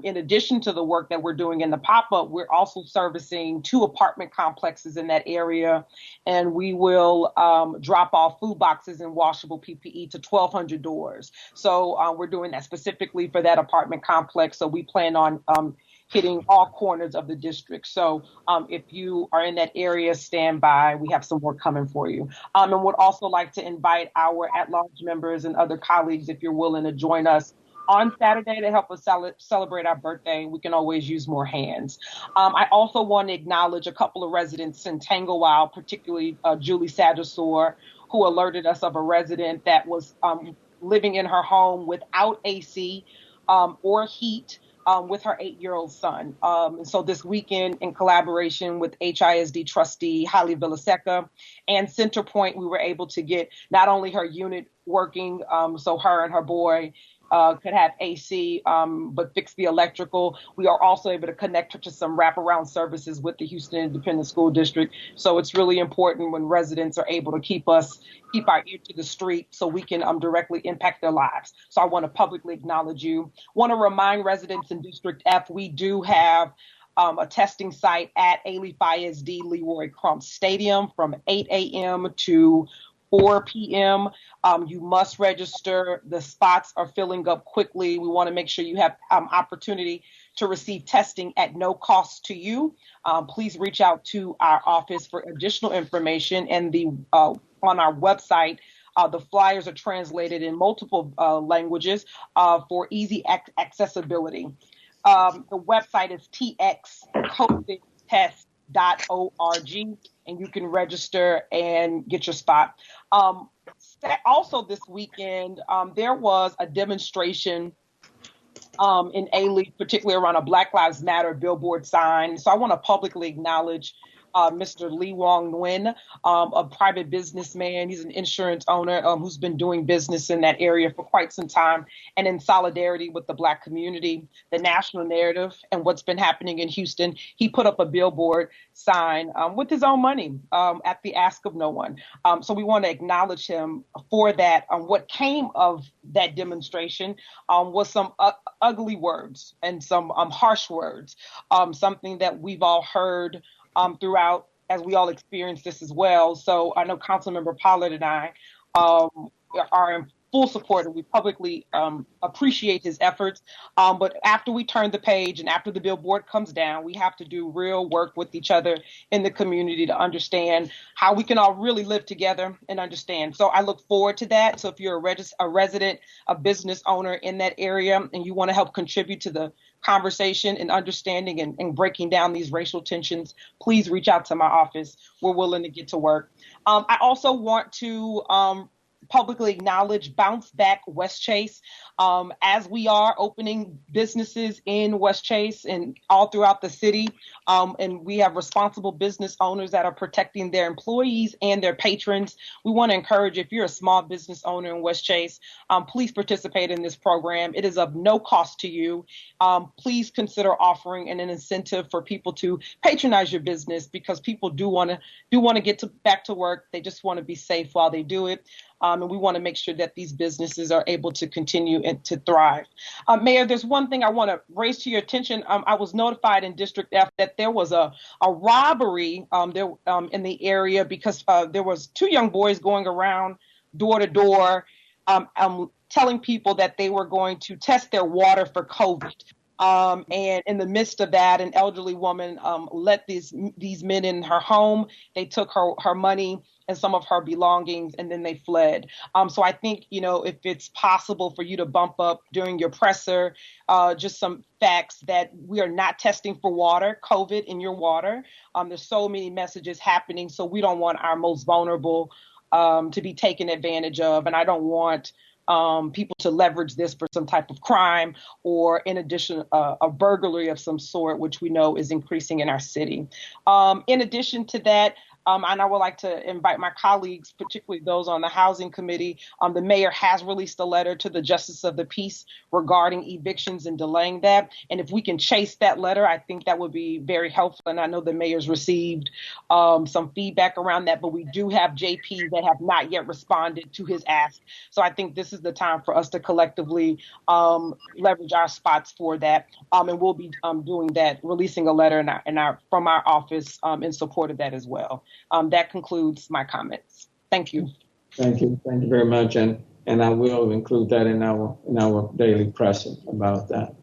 In addition to the work that we're doing in the pop-up, we're also servicing 2 apartment complexes in that area, and we will drop off food boxes and washable PPE to 1,200 doors. So we're doing that specifically for that apartment complex. So we plan on hitting all corners of the district. So if you are in that area, stand by. We have some work coming for you. And would also like to invite our at-large members and other colleagues, if you're willing to join us on Saturday to help us celebrate our birthday. We can always use more hands. I also want to acknowledge a couple of residents in Tanglewild, particularly Julie Sadasor, who alerted us of a resident that was living in her home without AC or heat, with her 8-year-old son. And so this weekend, in collaboration with HISD trustee Holly Villaseca and Centerpoint, we were able to get not only her unit working, so her and her boy could have AC, but fix the electrical. We are also able to connect her to some wraparound services with the Houston Independent School District. So it's really important when residents are able to keep our ear to the street so we can directly impact their lives. So I want to publicly acknowledge you. Want to remind residents in District F, we do have a testing site at Alief ISD Leroy Crump Stadium from 8 a.m. to 4 p.m. You must register. The spots are filling up quickly. We want to make sure you have opportunity to receive testing at no cost to you. Please reach out to our office for additional information. And on our website, the flyers are translated in multiple languages for easy accessibility. The website is txcovidtest.org, and you can register and get your spot. Also this weekend, there was a demonstration in Alief, particularly around a Black Lives Matter billboard sign. So I want to publicly acknowledge Mr. Lee Wong Nguyen, a private businessman. He's an insurance owner who's been doing business in that area for quite some time. And in solidarity with the Black community, the national narrative, and what's been happening in Houston, he put up a billboard sign with his own money at the ask of no one. So we want to acknowledge him for that. What came of that demonstration was some ugly words and some harsh words, something that we've all heard throughout, as we all experience this as well. So I know Councilmember Pollard and I are in full support, and we publicly appreciate his efforts. But after we turn the page and after the billboard comes down, we have to do real work with each other in the community to understand how we can all really live together and understand. So I look forward to that. So if you're a resident, a business owner in that area, and you want to help contribute to the conversation and understanding and breaking down these racial tensions, please reach out to my office. We're willing to get to work. I also want to publicly acknowledge Bounce Back Westchase. As we are opening businesses in Westchase and all throughout the city, and we have responsible business owners that are protecting their employees and their patrons. We want to encourage, if you're a small business owner in Westchase, please participate in this program. It is of no cost to you. Please consider offering an incentive for people to patronize your business, because people do want to get back to work. They just want to be safe while they do it. And we want to make sure that these businesses are able to continue and to thrive. Mayor, there's one thing I want to raise to your attention. I was notified in District F that there was a robbery in the area, because there was 2 young boys going around door to door telling people that they were going to test their water for COVID. And in the midst of that, an elderly woman let these men in her home. They took her money and some of her belongings, and then they fled. So I think, if it's possible for you to bump up during your presser, just some facts that we are not testing for COVID in your water. There's so many messages happening, so we don't want our most vulnerable to be taken advantage of. And I don't want people to leverage this for some type of crime, or in addition, a burglary of some sort, which we know is increasing in our city. In addition to that, And I would like to invite my colleagues, particularly those on the Housing Committee. The mayor has released a letter to the Justice of the Peace regarding evictions and delaying that. And if we can chase that letter, I think that would be very helpful. And I know the mayor's received some feedback around that, but we do have JPs that have not yet responded to his ask. So I think this is the time for us to collectively leverage our spots for that. And we'll be doing that, releasing a letter from our office in support of that as well. That concludes my comments. Thank you. Thank you. Thank you very much. And I will include that in our daily pressing about that.